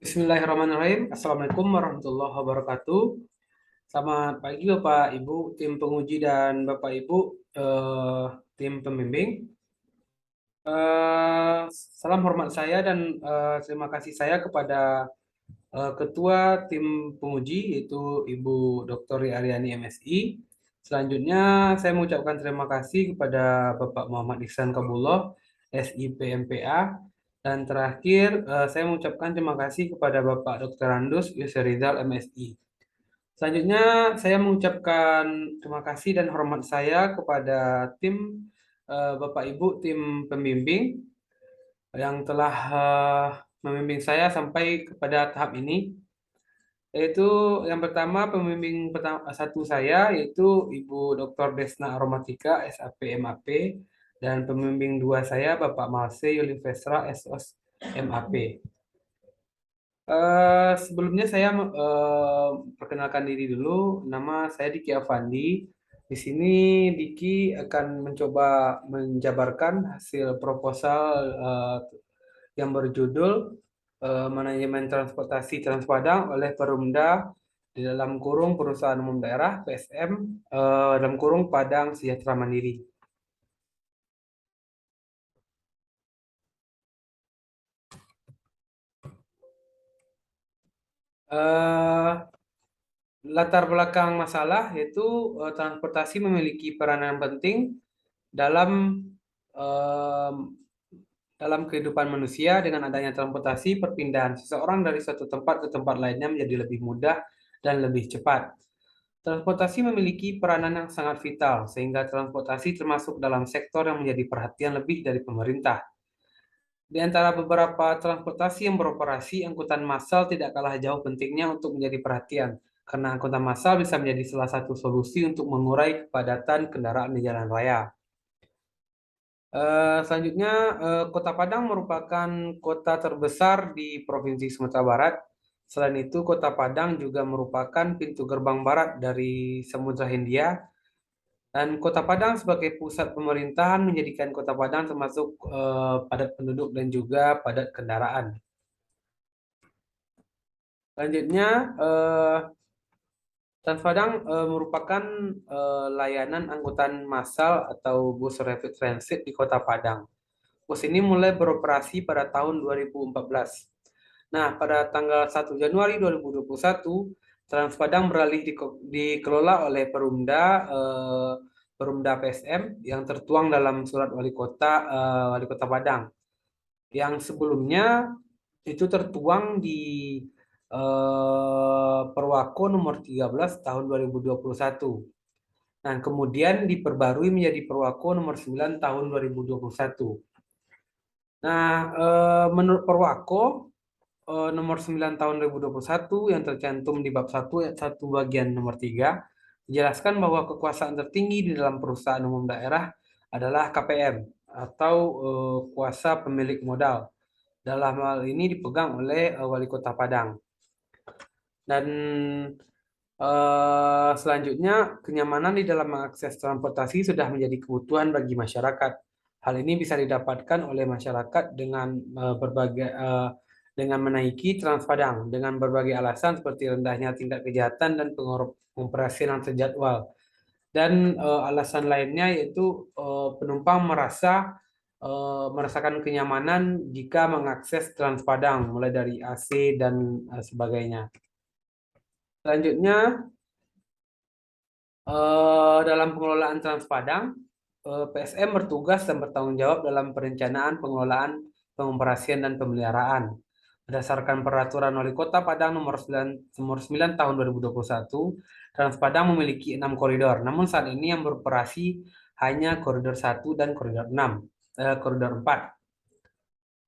Bismillahirrahmanirrahim. Assalamualaikum warahmatullahi wabarakatuh. Selamat pagi Bapak Ibu, tim penguji dan Bapak Ibu, tim pembimbing. Salam hormat saya dan terima kasih saya kepada Ketua Tim Penguji yaitu Ibu Dr. Aryani MSI. Selanjutnya saya mengucapkan terima kasih kepada Bapak Muhammad Ihsan Kabullah, SIPMPA. Dan terakhir, saya mengucapkan terima kasih kepada Bapak Dr. Randus Yusrizal MSI. Selanjutnya, saya mengucapkan terima kasih dan hormat saya kepada tim Bapak Ibu, tim pembimbing yang telah membimbing saya sampai kepada tahap ini. Yaitu yang pertama, pembimbing satu saya yaitu Ibu Dr. Desna Aromatika, SAP MAP, dan pembimbing dua saya Bapak Malse Yulivesra, SOS MAP. Sebelumnya saya perkenalkan diri dulu. Nama saya Diki Avandi. Di sini Diki akan mencoba menjabarkan hasil proposal yang berjudul Manajemen Transportasi Transpadang oleh Perumda di dalam kurung Perusahaan Umum Daerah PSM dalam kurung Padang Sejahtera Mandiri. Eh, Latar belakang masalah yaitu transportasi memiliki peranan penting dalam em, dalam kehidupan manusia. Dengan adanya transportasi, perpindahan seseorang dari suatu tempat ke tempat lainnya menjadi lebih mudah dan lebih cepat. Transportasi memiliki peranan yang sangat vital, sehingga transportasi termasuk dalam sektor yang menjadi perhatian lebih dari pemerintah. Di antara beberapa transportasi yang beroperasi, angkutan massal tidak kalah jauh pentingnya untuk menjadi perhatian, karena angkutan massal bisa menjadi salah satu solusi untuk mengurai kepadatan kendaraan di jalan raya. Selanjutnya, Kota Padang merupakan kota terbesar di Provinsi Sumatera Barat. Selain itu, Kota Padang juga merupakan pintu gerbang barat dari Samudra Hindia. Dan Kota Padang sebagai pusat pemerintahan menjadikan Kota Padang termasuk padat penduduk dan juga padat kendaraan. Selanjutnya, Transpadang merupakan layanan angkutan massal atau bus rapid transit di Kota Padang. Bus ini mulai beroperasi pada tahun 2014. Nah, pada tanggal 1 Januari 2021, Transpadang beralih dikelola oleh Perumda PSM yang tertuang dalam surat Wali Kota Padang. Yang sebelumnya itu tertuang di Perwako nomor 13 tahun 2021. Nah, kemudian diperbarui menjadi Perwako nomor 9 tahun 2021. Nah, menurut Perwako nomor 9 tahun 2021 yang tercantum di bab 1 ayat 1 bagian nomor 3 dijelaskan bahwa kekuasaan tertinggi di dalam perusahaan umum daerah adalah KPM atau kuasa pemilik modal. Dalam hal ini dipegang oleh Wali Kota Padang. Dan selanjutnya, kenyamanan di dalam mengakses transportasi sudah menjadi kebutuhan bagi masyarakat. Hal ini bisa didapatkan oleh masyarakat dengan menaiki Transpadang dengan berbagai alasan seperti rendahnya tingkat kejahatan dan pengoperasian yang terjadwal. Dan alasan lainnya yaitu penumpang merasakan kenyamanan jika mengakses Transpadang, mulai dari AC dan sebagainya. Selanjutnya, dalam pengelolaan Transpadang, PSM bertugas dan bertanggung jawab dalam perencanaan, pengelolaan, pengoperasian, dan pemeliharaan. Berdasarkan Peraturan Wali Kota Padang nomor 9 tahun 2021, Transpadang memiliki 6 koridor. Namun saat ini yang beroperasi hanya koridor 1 dan koridor 4.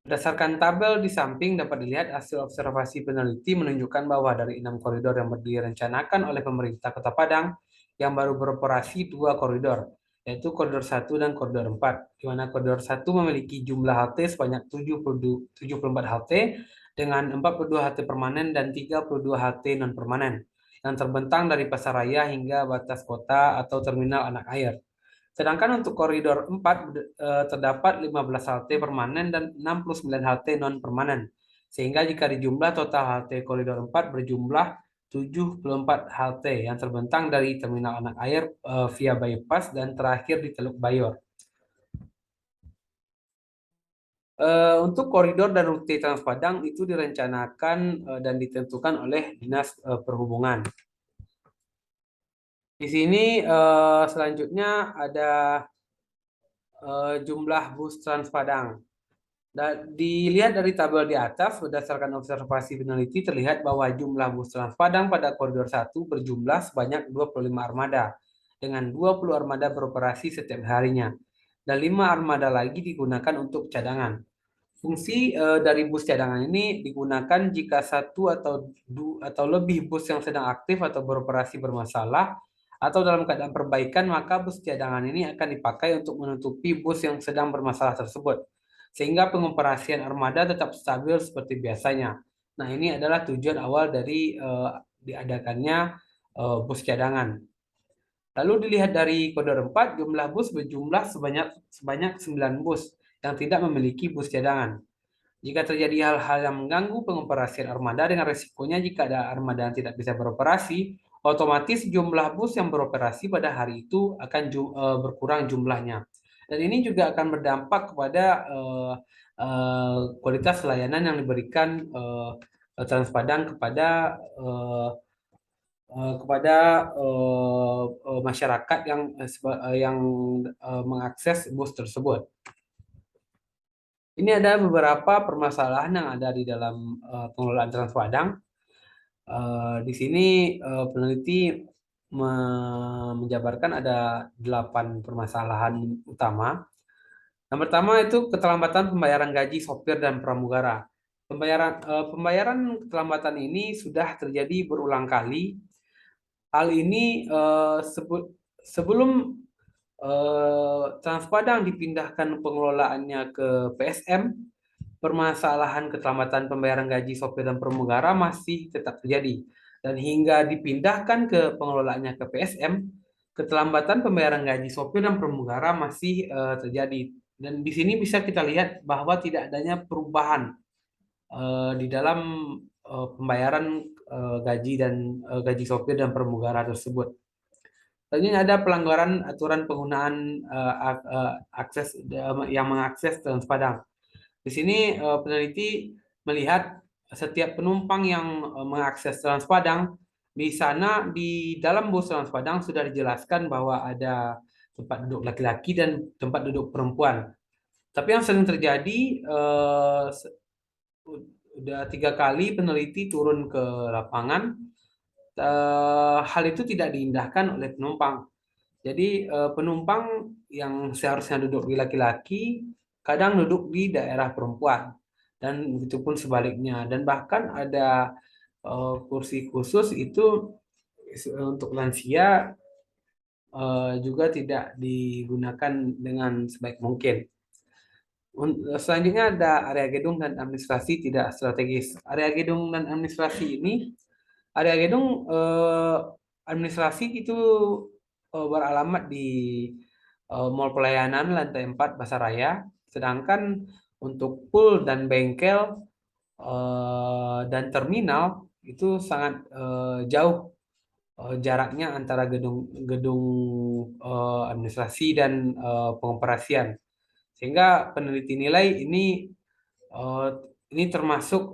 Berdasarkan tabel di samping dapat dilihat hasil observasi peneliti menunjukkan bahwa dari 6 koridor yang direncanakan oleh pemerintah Kota Padang, yang baru beroperasi 2 koridor, yaitu koridor 1 dan koridor 4, di mana koridor 1 memiliki jumlah halte sebanyak 74 halte dengan 42 halte permanen dan 32 halte non-permanen, yang terbentang dari Pasaraya hingga batas kota atau terminal anak air. Sedangkan untuk koridor 4 terdapat 15 halte permanen dan 69 halte non-permanen, Sehingga jika dijumlah total halte koridor 4 berjumlah 74 halte yang terbentang dari terminal anak air via bypass dan terakhir di Teluk Bayor. Untuk koridor dan rute Trans Padang itu direncanakan dan ditentukan oleh Dinas Perhubungan. Di sini selanjutnya ada jumlah bus Trans Padang. Dan dilihat dari tabel di atas, berdasarkan observasi peneliti terlihat bahwa jumlah bus Trans Padang pada koridor 1 berjumlah sebanyak 25 armada, dengan 20 armada beroperasi setiap harinya, dan 5 armada lagi digunakan untuk cadangan. Fungsi dari bus cadangan ini digunakan jika satu atau lebih bus yang sedang aktif atau beroperasi bermasalah atau dalam keadaan perbaikan, maka bus cadangan ini akan dipakai untuk menutupi bus yang sedang bermasalah tersebut, sehingga pengoperasian armada tetap stabil seperti biasanya. Nah, ini adalah tujuan awal dari diadakannya bus cadangan. Lalu dilihat dari koridor 4, jumlah bus berjumlah sebanyak 9 bus yang tidak memiliki bus cadangan. Jika terjadi hal-hal yang mengganggu pengoperasian armada dengan resikonya jika ada armada yang tidak bisa beroperasi, otomatis jumlah bus yang beroperasi pada hari itu akan berkurang jumlahnya. Dan ini juga akan berdampak kepada kualitas layanan yang diberikan Trans Padang kepada masyarakat yang mengakses bus tersebut. Ini ada beberapa permasalahan yang ada di dalam pengelolaan Trans Padang. Di sini peneliti menjabarkan ada 8 permasalahan utama. Yang pertama itu keterlambatan pembayaran gaji sopir dan pramugara. Pembayaran keterlambatan ini sudah terjadi berulang kali. Hal ini sebelum Trans Padang dipindahkan pengelolaannya ke PSM, permasalahan keterlambatan pembayaran gaji sopir dan pramugara masih tetap terjadi. Dan hingga dipindahkan ke pengelolaannya ke PSM, keterlambatan pembayaran gaji sopir dan pramugara masih terjadi. Dan di sini bisa kita lihat bahwa tidak adanya perubahan di dalam pembayaran gaji dan gaji sopir dan pramugara tersebut. Selanjutnya ada pelanggaran aturan penggunaan akses yang mengakses Trans Padang. Di sini peneliti melihat setiap penumpang yang mengakses Trans Padang, di sana di dalam bus Trans Padang sudah dijelaskan bahwa ada tempat duduk laki-laki dan tempat duduk perempuan. Tapi yang sering terjadi, udah 3 kali peneliti turun ke lapangan, hal itu tidak diindahkan oleh penumpang. Jadi penumpang yang seharusnya duduk di laki-laki kadang duduk di daerah perempuan, dan begitupun sebaliknya. Dan bahkan ada kursi khusus itu untuk lansia juga tidak digunakan dengan sebaik mungkin. Selanjutnya ada area gedung dan administrasi tidak strategis. Area gedung dan administrasi ini, area gedung administrasi itu beralamat di Mall Pelayanan lantai 4 Basaraya, sedangkan untuk pool dan bengkel dan terminal itu sangat jauh jaraknya antara gedung administrasi dan pengoperasian, sehingga peneliti nilai uh, ini termasuk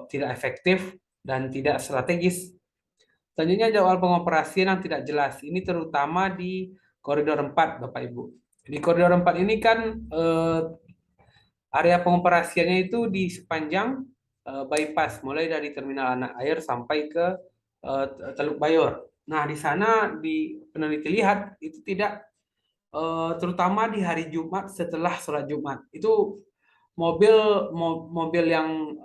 tidak efektif dan tidak strategis. Selanjutnya jadwal pengoperasian yang tidak jelas. Ini terutama di koridor 4, Bapak Ibu. Di koridor 4 ini kan area pengoperasiannya itu di sepanjang bypass, mulai dari terminal anak air sampai ke Teluk Bayor. Nah, di sana di peneliti lihat itu tidak, terutama di hari Jumat setelah sholat Jumat. Itu mobil mobil yang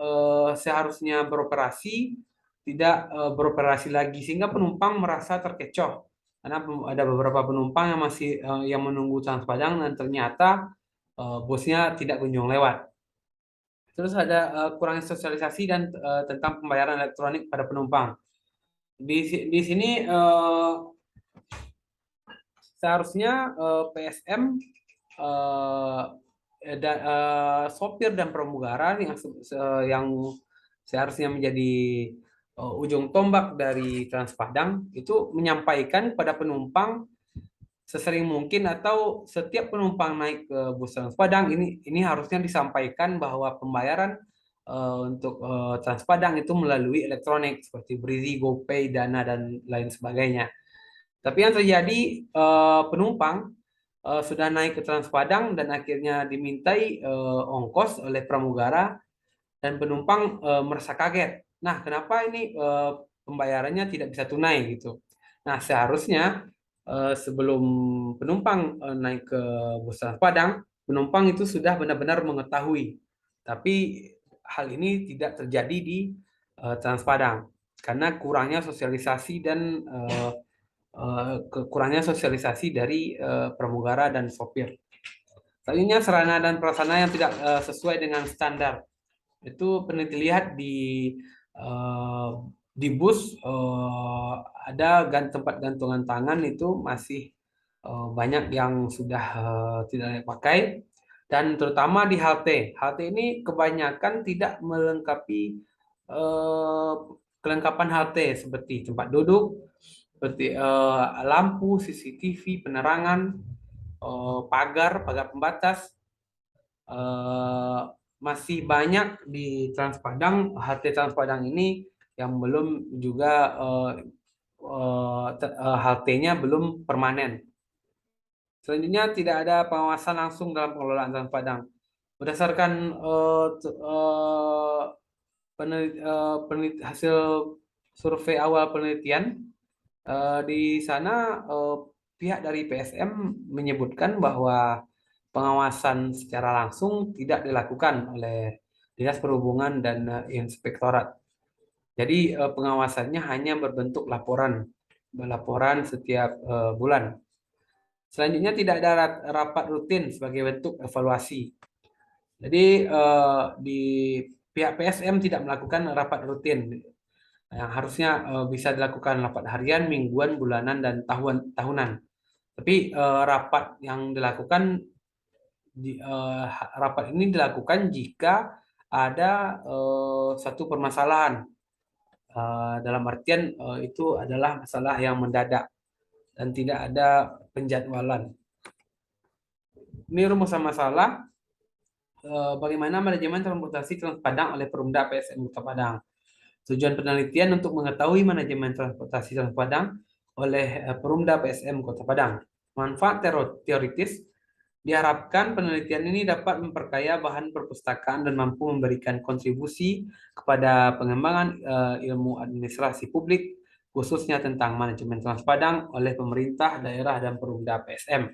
seharusnya beroperasi tidak beroperasi lagi, sehingga penumpang merasa terkecoh karena ada beberapa penumpang yang masih yang menunggu Trans Padang dan ternyata busnya tidak kunjung lewat. Terus ada kurangnya sosialisasi dan tentang pembayaran elektronik pada penumpang. Di sini seharusnya PSM sopir dan pramugara yang seharusnya menjadi ujung tombak dari Trans Padang itu menyampaikan kepada penumpang sesering mungkin atau setiap penumpang naik ke bus Trans Padang ini harusnya disampaikan bahwa pembayaran untuk Trans Padang itu melalui elektronik seperti Brizi, GoPay, Dana dan lain sebagainya. Tapi yang terjadi penumpang sudah naik ke Trans Padang dan akhirnya dimintai ongkos oleh pramugara dan penumpang merasa kaget. Nah, kenapa ini pembayarannya tidak bisa tunai gitu? Nah, seharusnya sebelum penumpang naik ke bus Trans Padang, penumpang itu sudah benar-benar mengetahui. Tapi hal ini tidak terjadi di Trans Padang karena kurangnya sosialisasi dan kurangnya sosialisasi dari pramugara dan sopir. Selanjutnya sarana dan prasarana yang tidak sesuai dengan standar. Itu peneliti lihat uh, di bus ada tempat gantungan tangan itu masih banyak yang sudah tidak layak pakai dan terutama di halte. Halte ini kebanyakan tidak melengkapi uh, kelengkapan halte seperti tempat duduk, seperti lampu, CCTV, penerangan, pagar pembatas. eh, Masih banyak di Trans Padang, halte Trans Padang ini yang belum juga haltenya belum permanen. Selanjutnya tidak ada pengawasan langsung dalam pengelolaan Trans Padang. Berdasarkan hasil survei awal penelitian, di sana pihak dari PSM menyebutkan bahwa pengawasan secara langsung tidak dilakukan oleh Dinas Perhubungan dan Inspektorat. Jadi pengawasannya hanya berbentuk laporan setiap bulan. Selanjutnya tidak ada rapat rutin sebagai bentuk evaluasi. Jadi di pihak PSM tidak melakukan rapat rutin yang harusnya bisa dilakukan rapat harian, mingguan, bulanan, dan tahunan. Tapi rapat yang dilakukan rapat ini dilakukan jika ada satu permasalahan. Dalam artian itu adalah masalah yang mendadak dan tidak ada penjadwalan. Ini rumusan masalah bagaimana manajemen transportasi Trans Padang oleh Perumda PSM Kota Padang. Tujuan penelitian untuk mengetahui manajemen transportasi Trans Padang oleh Perumda PSM Kota Padang. Manfaat teoritis diharapkan penelitian ini dapat memperkaya bahan perpustakaan dan mampu memberikan kontribusi kepada pengembangan ilmu administrasi publik, khususnya tentang manajemen Trans Padang oleh pemerintah daerah dan Perumda PSM.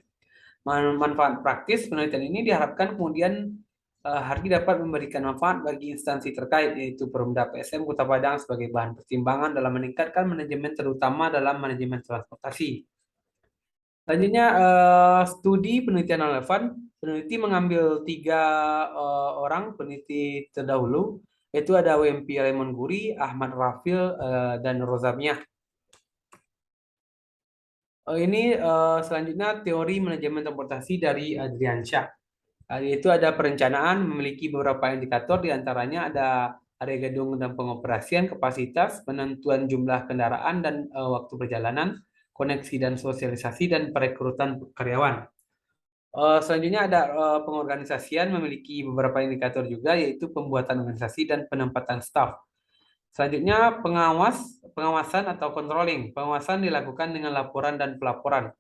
Manfaat praktis penelitian ini diharapkan kemudian Hargi dapat memberikan manfaat bagi instansi terkait, yaitu Perumda PSM Kota Padang sebagai bahan pertimbangan dalam meningkatkan manajemen, terutama dalam manajemen transportasi. Selanjutnya, studi penelitian relevan. Peneliti mengambil 3 orang peneliti terdahulu, yaitu ada WMP Raymond Guri, Ahmad Rafil, dan Rozamia. Ini selanjutnya teori manajemen transportasi dari Adrian Syah. Yaitu ada perencanaan memiliki beberapa indikator, diantaranya ada area gedung dan pengoperasian, kapasitas, penentuan jumlah kendaraan dan waktu perjalanan, koneksi dan sosialisasi, dan perekrutan karyawan. Selanjutnya ada pengorganisasian memiliki beberapa indikator juga, yaitu pembuatan organisasi dan penempatan staf. Selanjutnya pengawasan atau controlling. Pengawasan dilakukan dengan laporan dan pelaporan.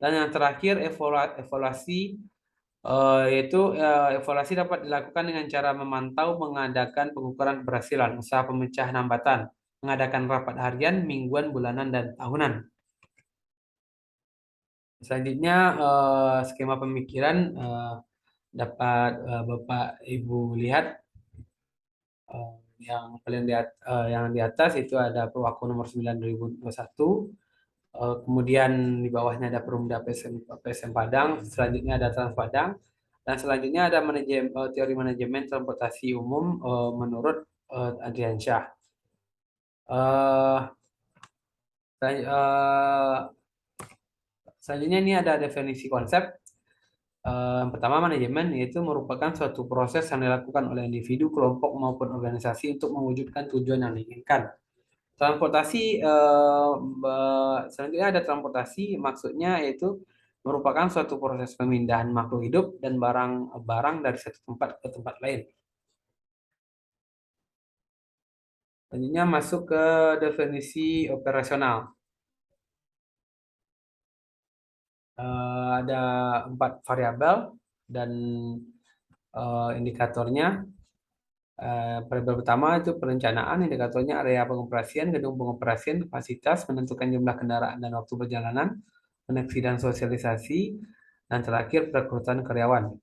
Dan yang terakhir evaluasi, yaitu evaluasi dapat dilakukan dengan cara memantau, mengadakan pengukuran keberhasilan, usaha pemecahan hambatan, mengadakan rapat harian, mingguan, bulanan, dan tahunan. Selanjutnya skema pemikiran dapat Bapak Ibu lihat yang paling yang di atas itu ada Perwaku nomor 9 2021. Kemudian di bawahnya ada Perumda PSM Padang, selanjutnya ada Trans Padang, dan selanjutnya ada teori manajemen transportasi umum menurut Adrian Syah. Selanjutnya ini ada definisi konsep. Yang pertama, manajemen yaitu merupakan suatu proses yang dilakukan oleh individu, kelompok maupun organisasi untuk mewujudkan tujuan yang diinginkan. Transportasi, selanjutnya ada transportasi, maksudnya yaitu merupakan suatu proses pemindahan makhluk hidup dan barang-barang dari satu tempat ke tempat lain. Selanjutnya masuk ke definisi operasional. Ada 4 variabel dan indikatornya. Variabel pertama itu perencanaan, indikatornya area pengoperasian, gedung pengoperasian, kapasitas, menentukan jumlah kendaraan dan waktu perjalanan, koneksi dan sosialisasi, dan terakhir perekrutan karyawan.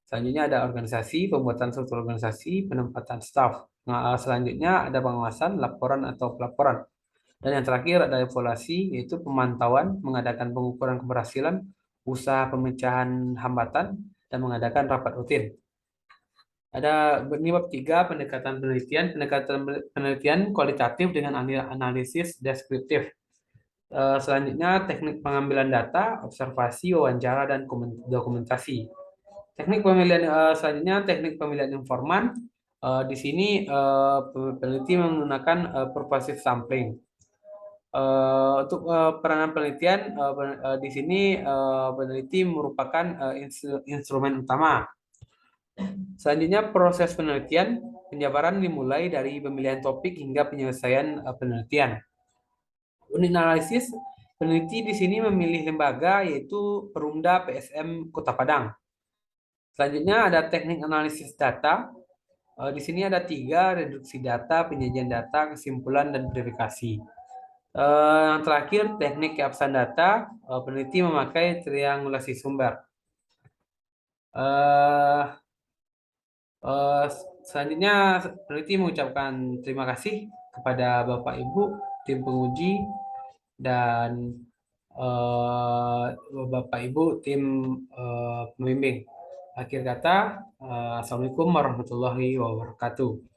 Selanjutnya ada organisasi, pembuatan struktur organisasi, penempatan staf. Nah, selanjutnya ada pengawasan, laporan atau pelaporan. Dan yang terakhir ada evaluasi, yaitu pemantauan, mengadakan pengukuran keberhasilan, usaha pemecahan hambatan, dan mengadakan rapat rutin. Ada ini bab 3, pendekatan penelitian. Pendekatan penelitian kualitatif dengan analisis deskriptif. Selanjutnya teknik pengambilan data, observasi, wawancara, dan dokumentasi. Teknik pemilihan selanjutnya teknik pemilihan informan. Di sini peneliti menggunakan pervasive sampling. Untuk peranan penelitian di sini peneliti merupakan instrumen utama. Selanjutnya proses penelitian, penjabaran dimulai dari pemilihan topik hingga penyelesaian penelitian. Unit analisis, peneliti di sini memilih lembaga yaitu Perumda PSM Kota Padang. Selanjutnya ada teknik analisis data. Di sini ada 3, reduksi data, penyajian data, kesimpulan, dan verifikasi. Yang terakhir, teknik keabsahan data. Peneliti memakai triangulasi sumber. Eh, Eh, Selanjutnya, peneliti mengucapkan terima kasih kepada Bapak Ibu, tim penguji, dan eh, Bapak Ibu, tim pembimbing. Akhir kata, Assalamualaikum warahmatullahi wabarakatuh.